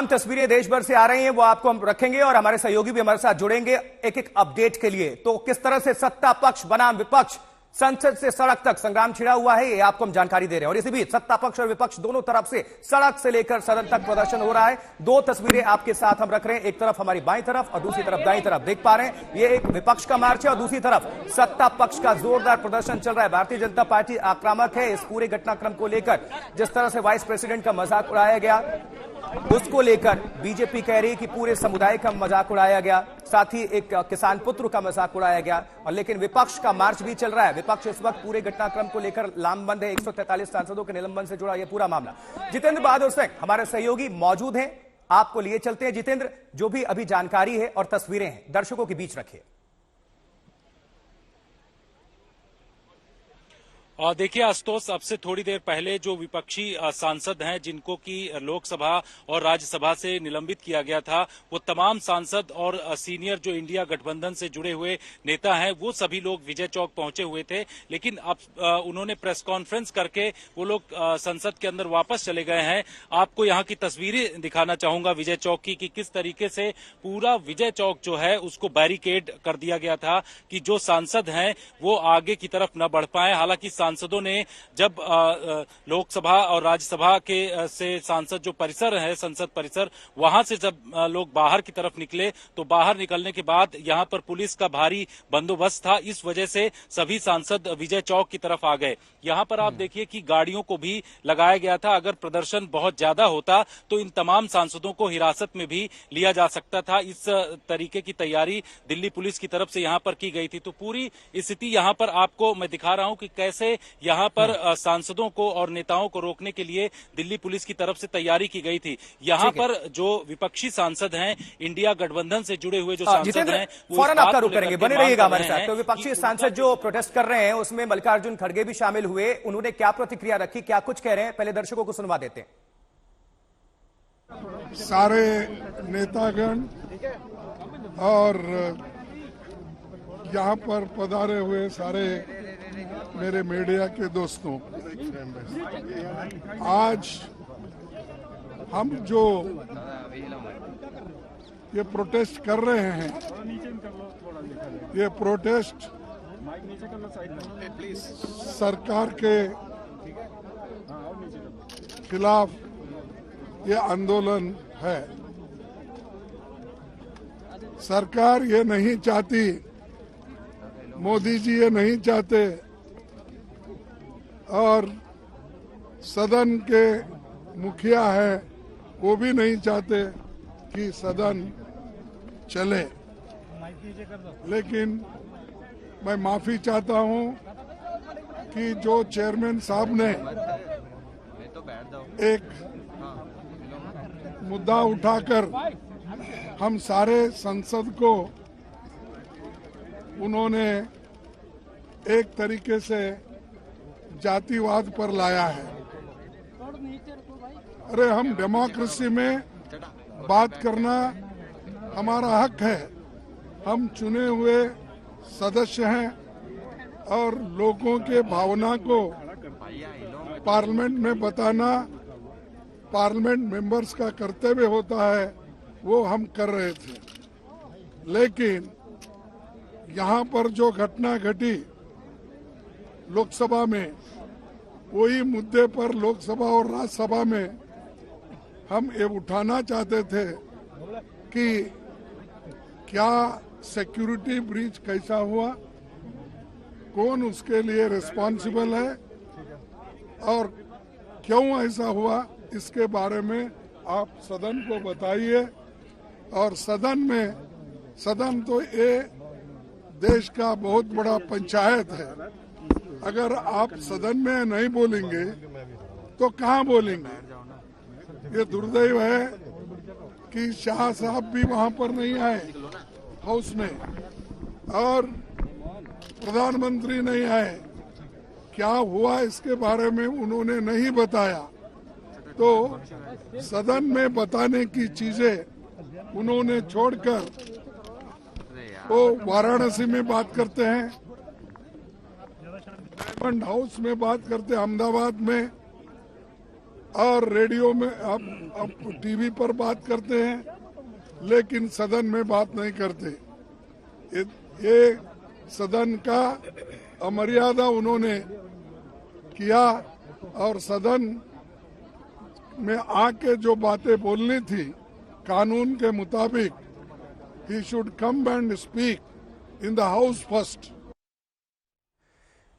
तमाम तस्वीरें देश भर से आ रही हैं वो आपको हम रखेंगे और हमारे सहयोगी भी हमारे साथ जुड़ेंगे एक एक अपडेट के लिए। तो किस तरह से सत्ता पक्ष बनाम विपक्ष संसद से सड़क तक संग्राम छिड़ा हुआ है, ये आपको हम जानकारी दे रहे हैं। और इसी बीच सत्ता पक्ष और विपक्ष दोनों तरफ से सड़क से लेकर सदन तक प्रदर्शन हो रहा है। दो तस्वीरें आपके साथ हम रख रहे हैं, एक तरफ हमारी बाईं तरफ और दूसरी तरफ दाईं तरफ देख पा रहे हैं। ये एक विपक्ष का मार्च है और दूसरी तरफ सत्ता पक्ष का जोरदार प्रदर्शन चल रहा है। भारतीय जनता पार्टी आक्रामक है इस पूरे घटनाक्रम को लेकर। जिस तरह से वाइस प्रेसिडेंट का मजाक उड़ाया गया उसको लेकर बीजेपी कह रही कि पूरे समुदाय का मजाक उड़ाया गया, साथ ही एक किसान पुत्र का मजाक उड़ाया गया। और लेकिन विपक्ष का मार्च भी चल रहा है। विपक्ष इस वक्त पूरे घटनाक्रम को लेकर लामबंद है। 143 सांसदों के निलंबन से जुड़ा यह पूरा मामला। जितेंद्र बहादुर सिंह हमारे सहयोगी मौजूद हैं, आपको लिए चलते हैं। जितेंद्र, जो भी अभी जानकारी है और तस्वीरें हैं दर्शकों के बीच रखिए। और देखिए आशुतोष, अब से थोड़ी देर पहले जो विपक्षी सांसद हैं जिनको कि लोकसभा और राज्यसभा से निलंबित किया गया था, वो तमाम सांसद और सीनियर जो इंडिया गठबंधन से जुड़े हुए नेता हैं वो सभी लोग विजय चौक पहुंचे हुए थे। लेकिन अब उन्होंने प्रेस कॉन्फ्रेंस करके वो लोग संसद के अंदर वापस चले गए हैं। आपको यहाँ की तस्वीरें दिखाना चाहूंगा विजय चौक की कि किस तरीके से पूरा विजय चौक जो है उसको बैरिकेड कर दिया गया था कि जो सांसद हैं वो आगे की तरफ न बढ़ पाए। हालांकि सांसदों ने जब लोकसभा और राज्यसभा के से सांसद जो परिसर है, संसद परिसर, वहां से जब लोग बाहर की तरफ निकले तो बाहर निकलने के बाद यहां पर पुलिस का भारी बंदोबस्त था। इस वजह से सभी सांसद विजय चौक की तरफ आ गए। यहां पर आप देखिए कि गाड़ियों को भी लगाया गया था। अगर प्रदर्शन बहुत ज्यादा होता तो इन तमाम सांसदों को हिरासत में भी लिया जा सकता था। इस तरीके की तैयारी दिल्ली पुलिस की तरफ से यहां पर की गई थी। तो पूरी स्थिति यहां पर आपको मैं दिखा रहा हूं कि कैसे यहां पर सांसदों को और नेताओं को रोकने के लिए दिल्ली पुलिस की तरफ से तैयारी की गई थी। यहां पर जो विपक्षी सांसद हैं, इंडिया गठबंधन से जुड़े हुए जो सांसद हैं, फौरन आपका रुख करेंगे, बने रहिएगा हमारे साथ। तो विपक्षी सांसद जो प्रोटेस्ट कर रहे हैं उसमें मल्लिकार्जुन खड़गे भी शामिल हुए, उन्होंने क्या प्रतिक्रिया रखी, क्या कुछ कह रहे हैं, पहले दर्शकों को सुनवा देते हैं। सारे नेतागण और यहाँ पर पधारे हुए सारे मेरे मीडिया के दोस्तों, आज हम जो ये प्रोटेस्ट कर रहे हैं, ये प्रोटेस्ट सरकार के खिलाफ ये आंदोलन है। सरकार ये नहीं चाहती, मोदी जी ये नहीं चाहते और सदन के मुखिया है वो भी नहीं चाहते कि सदन चले। लेकिन मैं माफी चाहता हूं कि जो चेयरमैन साहब ने एक मुद्दा उठाकर हम सारे संसद को उन्होंने एक तरीके से जातिवाद पर लाया है। अरे हम डेमोक्रेसी में बात करना हमारा हक है। हम चुने हुए सदस्य हैं और लोगों के भावना को पार्लियामेंट में बताना पार्लियामेंट मेंबर्स का कर्तव्य होता है, वो हम कर रहे थे। लेकिन यहाँ पर जो घटना घटी लोकसभा में, वही मुद्दे पर लोकसभा और राज्यसभा में हम ये उठाना चाहते थे कि क्या सिक्योरिटी ब्रीच कैसा हुआ, कौन उसके लिए रिस्पॉन्सिबल है और क्यों ऐसा हुआ, इसके बारे में आप सदन को बताइए। और सदन तो ये देश का बहुत बड़ा पंचायत है। अगर आप सदन में नहीं बोलेंगे तो कहाँ बोलेंगे। ये दुर्दैव है कि शाह साहब भी वहां पर नहीं आए हाउस में और प्रधानमंत्री नहीं आए। क्या हुआ इसके बारे में उन्होंने नहीं बताया। तो सदन में बताने की चीजें उन्होंने छोड़कर, वो वाराणसी में बात करते हैं, डायमंड हाउस में बात करते हैं, अहमदाबाद में, और रेडियो में अब टीवी पर बात करते हैं, लेकिन सदन में बात नहीं करते। ये सदन का अमर्यादा उन्होंने किया और सदन में आके जो बातें बोलनी थी कानून के मुताबिक, he should come and speak in the house first.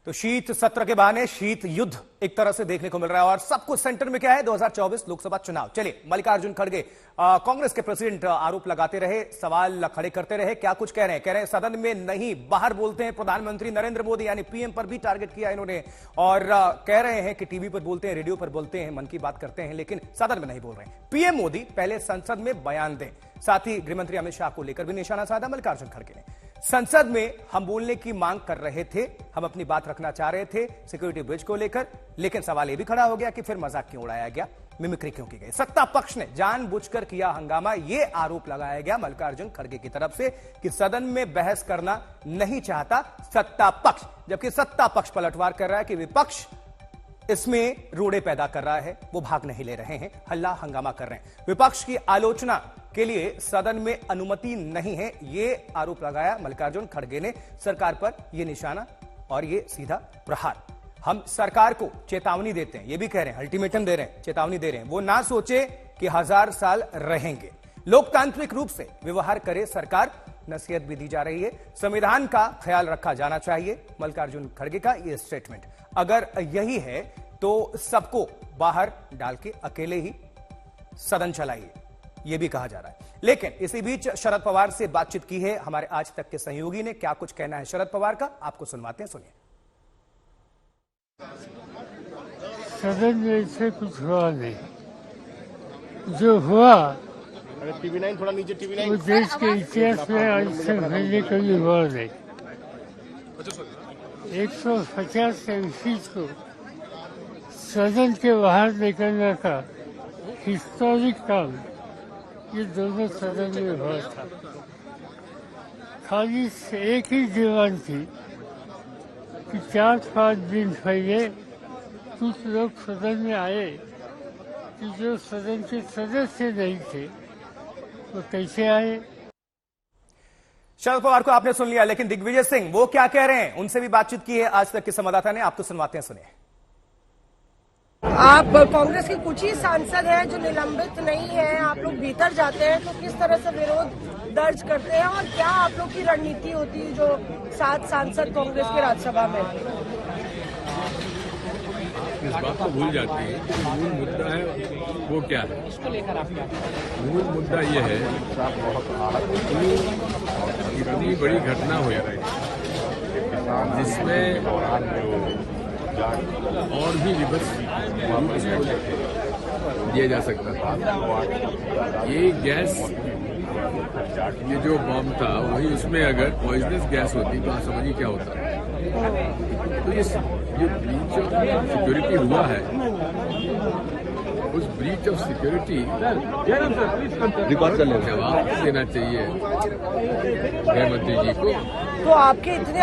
तो शीत सत्र के बहाने शीत युद्ध एक तरह से देखने को मिल रहा है और सब कुछ सेंटर में क्या है, 2024 लोकसभा चुनाव। चलिए, मल्लिकार्जुन खड़गे कांग्रेस के प्रेसिडेंट आरोप लगाते रहे, सवाल खड़े करते रहे। क्या कुछ कह रहे हैं सदन में नहीं बाहर बोलते हैं। प्रधानमंत्री नरेंद्र मोदी यानी पीएम पर भी टारगेट किया इन्होंने और कह रहे हैं कि टीवी पर बोलते हैं, रेडियो पर बोलते हैं, मन की बात करते हैं, लेकिन सदन में नहीं बोल रहे हैं। पीएम मोदी पहले संसद में बयान दें। साथ ही गृहमंत्री अमित शाह को लेकर भी निशाना साधा मल्लिकार्जुन खड़गे ने। संसद में हम बोलने की मांग कर रहे थे, हम अपनी बात रखना चाह रहे थे सिक्योरिटी ब्रिज को लेकर, लेकिन सवाल यह भी खड़ा हो गया कि फिर मजाक क्यों उड़ाया गया, मिमिक्री क्यों की गई। सत्ता पक्ष ने जानबूझकर किया हंगामा, यह आरोप लगाया गया मल्लिकार्जुन खड़गे की तरफ से कि सदन में बहस करना नहीं चाहता सत्ता पक्ष, जबकि सत्ता पक्ष पलटवार कर रहा है कि विपक्ष इसमें रोड़े पैदा कर रहा है, वो भाग नहीं ले रहे हैं, हल्ला हंगामा कर रहे हैं। विपक्ष की आलोचना के लिए सदन में अनुमति नहीं है, ये आरोप लगाया मल्लिकार्जुन खड़गे ने सरकार पर, यह निशाना और ये सीधा प्रहार। हम सरकार को चेतावनी देते हैं, ये भी कह रहे हैं, अल्टीमेटम दे रहे हैं, चेतावनी दे रहे हैं, वो ना सोचे कि 1000 साल रहेंगे, लोकतांत्रिक रूप से व्यवहार करे सरकार। नसीहत भी दी जा रही है, संविधान का ख्याल रखा जाना चाहिए, मल्लिकार्जुन खड़गे का यह स्टेटमेंट। अगर यही है तो सबको बाहर डाल के अकेले ही सदन चलाइए, यह भी कहा जा रहा है। लेकिन इसी बीच शरद पवार से बातचीत की है हमारे आज तक के सहयोगी ने। क्या कुछ कहना है शरद पवार का, आपको सुनवाते हैं, सुनिए। सदन में इससे कुछ हुआ नहीं, जो हुआ TV9 थोड़ा नीचे, TV9 वो देश के इतिहास में आज से पहले कभी हुआ नहीं। 150 एमपीज को सदन के बाहर निकलने का हिस्टोरिक काम ये दोनों सदन में हुआ था। खाली एक ही डिमांड थी कि 4-5 दिन पहले कुछ लोग सदन में आए कि जो सदन के सदस्य नहीं थे वो कैसे आए। शरद पवार को आपने सुन लिया, लेकिन दिग्विजय सिंह वो क्या कह रहे हैं, उनसे भी बातचीत की है आज तक के संवाददाता ने, आपको सुनवाते हैं, सुनिए। आप कांग्रेस के कुछ ही सांसद हैं जो निलंबित नहीं है, आप लोग भीतर जाते हैं तो किस तरह से विरोध दर्ज करते हैं और क्या आप लोग की रणनीति होती है जो 7 सांसद कांग्रेस के राज्यसभा में? इस बात को भूल जाती है कि मूल मुद्दा है वो क्या है। मूल मुद्दा ये है कि इतनी बड़ी घटना हुई जिसमें और भी विभत्स दिया जा सकता था। ये गैस, ये जो बम था वही, उसमें अगर पॉइजनस गैस होती तो आप समझिए क्या होता। तो ये ब्रीच ऑफ सिक्योरिटी हुआ है, उस ब्रीच ऑफ सिक्योरिटी जवाब देना चाहिए गृहमंत्री जी को। तो आपके इतने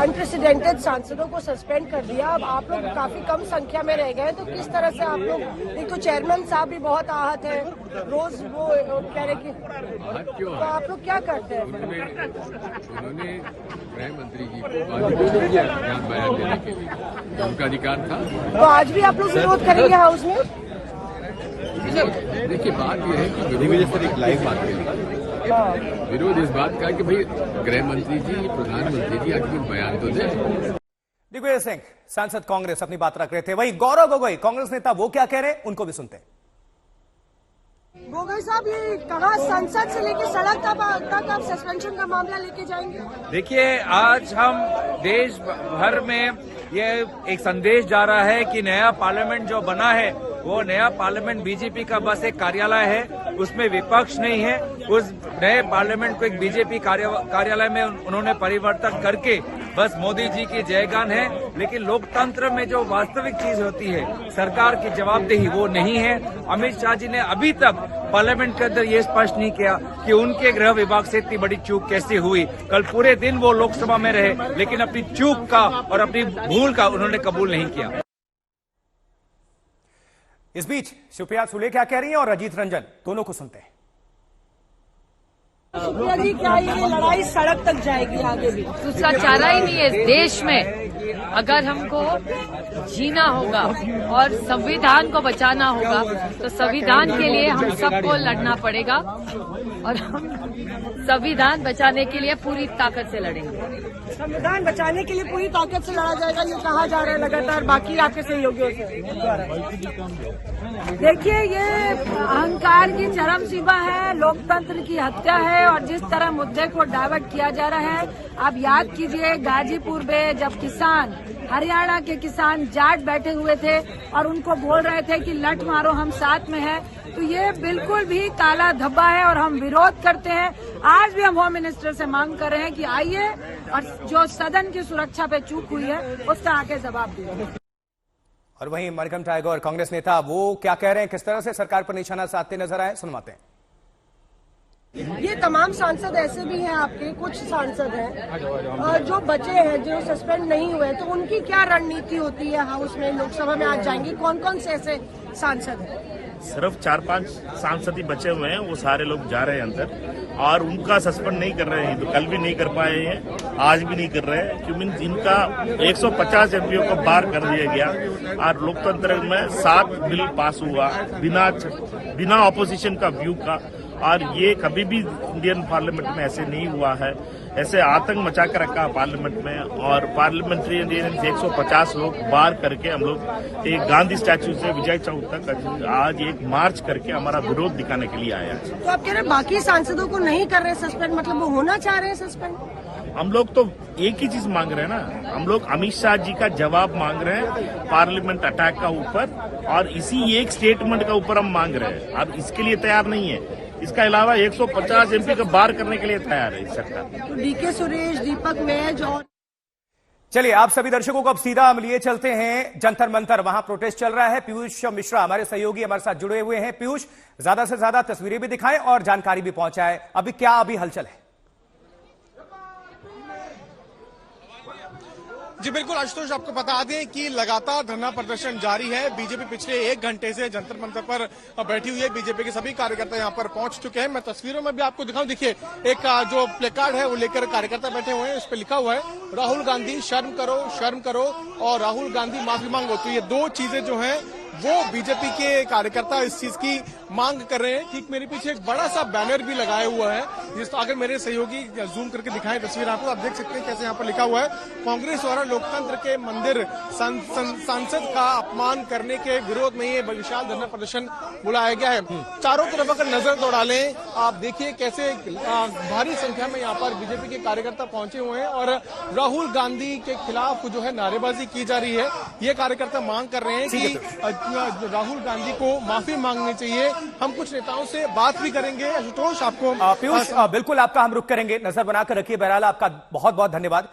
अनप्रेसिडेंटेड सांसदों को सस्पेंड कर दिया, अब आप लोग काफी कम संख्या में रह गए, तो किस तरह से आप लोग, एक तो चेयरमैन साहब भी बहुत आहत है, रोज वो कह रहे कि, तो आप लोग क्या करते हैं? उन्होंने गृहमंत्री जी को बयान देने के लिए उनका अधिकार था। तो आज भी आप लोग विरोध करेंगे हाउस में? देखिए, बात यह है कि लाइव बात करेंगे। विरोध इस बात का कि भाई गृहमंत्री जी, प्रधानमंत्री जी आखिर बयान तो दें। दिग्विजय सिंह सांसद कांग्रेस अपनी बात रख रहे थे, वहीं गौरव गोगोई कांग्रेस नेता वो क्या कह रहे हैं, उनको भी सुनते हैं। गोगोई साहब, ये कहा संसद से लेकर सड़क तक आप सस्पेंशन का मामला लेके जाएंगे? देखिए, आज हम देश भर में ये एक संदेश जा रहा है कि नया पार्लियामेंट जो बना है वो नया पार्लियामेंट बीजेपी का बस एक कार्यालय है, उसमें विपक्ष नहीं है। उस नए पार्लियामेंट को एक बीजेपी कार्यालय में उन्होंने परिवर्तन करके बस मोदी जी की जयगान है, लेकिन लोकतंत्र में जो वास्तविक चीज होती है सरकार की जवाबदेही, वो नहीं है। अमित शाह जी ने अभी तक पार्लियामेंट के अंदर ये स्पष्ट नहीं किया कि उनके गृह विभाग से इतनी बड़ी चूक कैसे हुई। कल पूरे दिन वो लोकसभा में रहे, लेकिन अपनी चूक का और अपनी भूल का उन्होंने कबूल नहीं किया। इस बीच सुप्रिया सुले क्या कह रही हैं और अजीत रंजन दोनों को सुनते हैं। सुप्रिया जी, क्या ये लड़ाई सड़क तक जाएगी आगे भी? दूसरा चारा ही नहीं है इस देश में। अगर हमको जीना होगा और संविधान को बचाना होगा तो संविधान के लिए हम सबको लड़ना पड़ेगा और हम संविधान बचाने के लिए पूरी ताकत से लड़ेंगे। संविधान बचाने के लिए पूरी ताकत से लड़ा जाएगा, ये कहा जा रहा है लगातार बाकी आपके सहयोगियों से। देखिए, ये अहंकार की चरम सीमा है, लोकतंत्र की हत्या है और जिस तरह मुद्दे को डाइवर्ट किया जा रहा है। आप याद कीजिए गाजीपुर में जब किसान, हरियाणा के किसान जाट बैठे हुए थे और उनको बोल रहे थे कि लठ मारो हम साथ में हैं, तो ये बिल्कुल भी काला धब्बा है और हम विरोध करते हैं। आज भी हम होम मिनिस्टर से मांग कर रहे हैं कि आइए और जो सदन की सुरक्षा पे चूक हुई है उसका आके जवाब दिए। और वहीं मणिकम टैगोर कांग्रेस नेता वो क्या कह रहे हैं, किस तरह से सरकार पर निशाना साधते नजर आए, सुनवाते हैं। ये तमाम सांसद ऐसे भी हैं, आपके कुछ सांसद हैं जो बचे हैं, जो सस्पेंड नहीं हुए, तो उनकी क्या रणनीति होती है हाउस में, लोकसभा में आज जाएंगी? कौन कौन से ऐसे सांसद हैं? सिर्फ 4-5 सांसद ही बचे हुए हैं, वो सारे लोग जा रहे हैं अंदर और उनका सस्पेंड नहीं कर रहे हैं। तो कल भी नहीं कर पाए हैं, आज भी नहीं कर रहे हैं, क्योंकि इनका 150 एमपीओ को बाहर कर दिया गया और लोकतंत्र में 7 बिल पास हुआ बिना ऑपोजिशन का व्यू का। और ये कभी भी इंडियन पार्लियामेंट में ऐसे नहीं हुआ है। ऐसे आतंक मचा कर रखा पार्लियामेंट में और पार्लियामेंट्री 150 लोग बाहर करके हम लोग एक गांधी स्टैच्यू से विजय चौक तक आज एक मार्च करके हमारा विरोध दिखाने के लिए आया। तो आप कह रहे हैं बाकी सांसदों को नहीं कर रहे सस्पेंड, मतलब वो होना चाह रहे हैं सस्पेंड? हम लोग तो एक ही चीज मांग रहे हैं ना, हम लोग अमित शाह जी का जवाब मांग रहे हैं पार्लियामेंट अटैक का ऊपर और इसी एक स्टेटमेंट का ऊपर हम मांग रहे हैं। अब इसके लिए तैयार नहीं है, इसका अलावा 150 एमपी को बाहर करने के लिए तैयार है सरकार। तो डीके सुरेश, दीपक मैज और चलिए आप सभी दर्शकों को अब सीधा हम लिए चलते हैं जंतर मंतर, वहां प्रोटेस्ट चल रहा है। पीयूष मिश्रा हमारे सहयोगी हमारे साथ जुड़े हुए हैं। पीयूष, ज्यादा से ज्यादा तस्वीरें भी दिखाएं और जानकारी भी पहुंचाएं, अभी हलचल है? जी बिल्कुल आशुतोष, आपको बता दें कि लगातार धरना प्रदर्शन जारी है। बीजेपी पिछले 1 घंटे से जंतर मंतर पर बैठी हुई है। बीजेपी के सभी कार्यकर्ता यहां पर पहुंच चुके हैं। मैं तस्वीरों में भी आपको दिखाऊं, देखिए एक जो प्ले कार्ड है वो लेकर कार्यकर्ता बैठे हुए हैं, उस पर लिखा हुआ है राहुल गांधी शर्म करो और राहुल गांधी माफी मांगो। तो ये 2 चीजें जो हैं वो बीजेपी के कार्यकर्ता इस चीज की मांग कर रहे हैं। ठीक मेरे पीछे एक बड़ा सा बैनर भी लगाया हुआ है, जिस अगर मेरे सहयोगी जूम करके दिखाएं तस्वीर आपको, आप देख सकते हैं कैसे यहाँ पर लिखा हुआ है कांग्रेस द्वारा लोकतंत्र के मंदिर सांसद का अपमान करने के विरोध में ये विशाल धरना प्रदर्शन बुलाया गया है। चारों तरफ अगर नजर दौड़ा लें, आप देखिए कैसे भारी संख्या में यहाँ पर बीजेपी के कार्यकर्ता पहुंचे हुए हैं और राहुल गांधी के खिलाफ जो है नारेबाजी की जा रही है। ये कार्यकर्ता मांग कर रहे हैं कि राहुल गांधी को माफी मांगनी चाहिए। हम कुछ नेताओं से बात भी करेंगे। आशुतोष, आपको पीयूष बिल्कुल आपका हम रुख करेंगे, नजर बनाकर रखिए। बहरहाल आपका बहुत बहुत धन्यवाद।